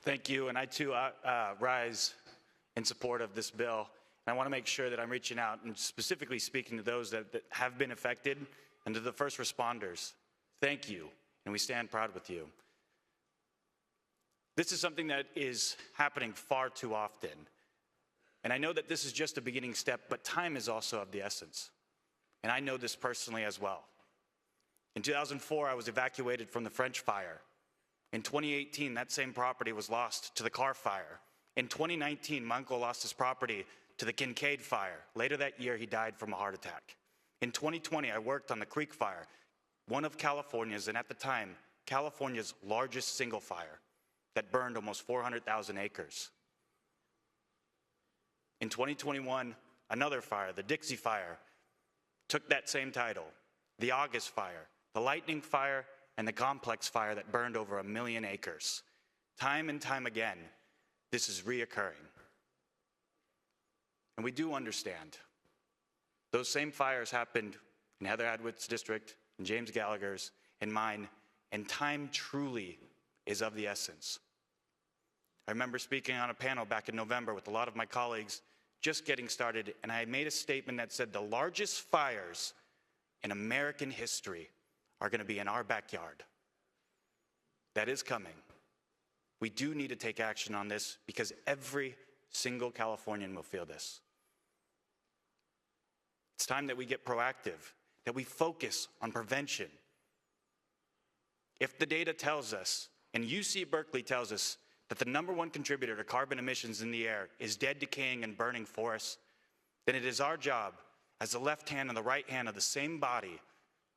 Thank you, and I too rise in support of this bill. And I want to make sure that I'm reaching out and specifically speaking to those that have been affected and to the first responders. Thank you, and we stand proud with you. This is something that is happening far too often. And I know that this is just a beginning step, but time is also of the essence. And I know this personally as well. In 2004, I was evacuated from the French fire. In 2018, that same property was lost to the Carr fire. In 2019, my uncle lost his property to the Kincaid fire. Later that year, he died from a heart attack. In 2020, I worked on the Creek fire, one of California's, and at the time, California's largest single fire that burned almost 400,000 acres. In 2021, another fire, the Dixie Fire, took that same title. The August Fire, the Lightning Fire, and the Complex Fire that burned over 1 million acres. Time and time again, this is reoccurring. And we do understand. Those same fires happened in Heather Adwood's district, in James Gallagher's, in mine, and time truly is of the essence. I remember speaking on a panel back in November with a lot of my colleagues, just getting started, and I made a statement that said the largest fires in American history are going to be in our backyard. That is coming. We do need to take action on this because every single Californian will feel this. It's time that we get proactive, that we focus on prevention. If the data tells us, and UC Berkeley tells us, that the #1 contributor to carbon emissions in the air is dead, decaying, and burning forests, then it is our job as the left hand and the right hand of the same body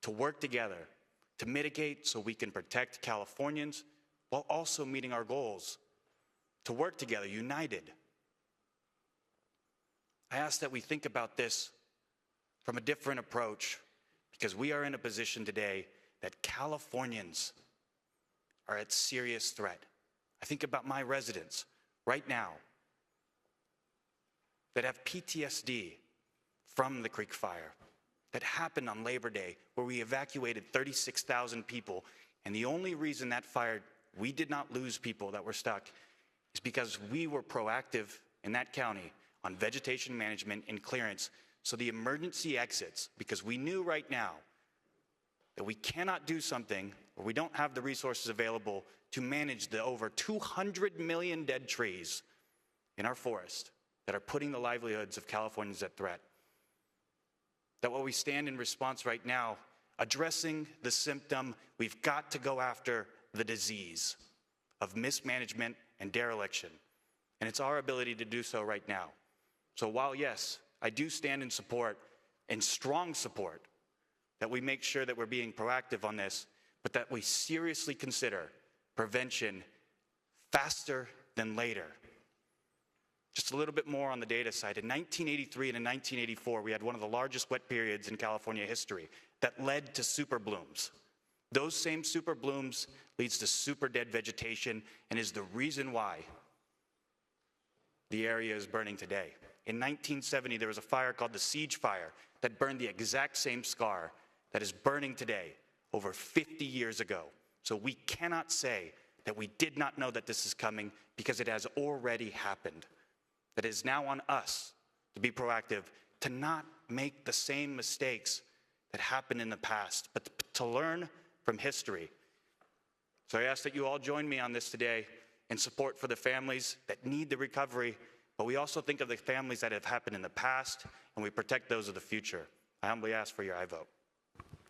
to work together to mitigate so we can protect Californians while also meeting our goals, to work together, united. I ask that we think about this from a different approach because we are in a position today that Californians are at serious threat. I think about my residents right now that have PTSD from the Creek fire that happened on Labor Day, where we evacuated 36,000 people. And the only reason that fire, we did not lose people that were stuck, is because we were proactive in that county on vegetation management and clearance. So the emergency exits, because we knew right now that we cannot do something or we don't have the resources available to manage the over 200 million dead trees in our forest that are putting the livelihoods of Californians at threat. That while we stand in response right now, addressing the symptom, we've got to go after the disease of mismanagement and dereliction. And it's our ability to do so right now. So while, yes, I do stand in support, in strong support, that we make sure that we're being proactive on this, but that we seriously consider prevention faster than later. Just a little bit more on the data side. In 1983 and in 1984, we had one of the largest wet periods in California history that led to super blooms. Those same super blooms leads to super dead vegetation and is the reason why the area is burning today. In 1970, there was a fire called the Siege Fire that burned the exact same scar that is burning today over 50 years ago. So we cannot say that we did not know that this is coming because it has already happened. That it is now on us to be proactive, to not make the same mistakes that happened in the past, but to learn from history. So I ask that you all join me on this today in support for the families that need the recovery, but we also think of the families that have happened in the past, and we protect those of the future. I humbly ask for your aye vote.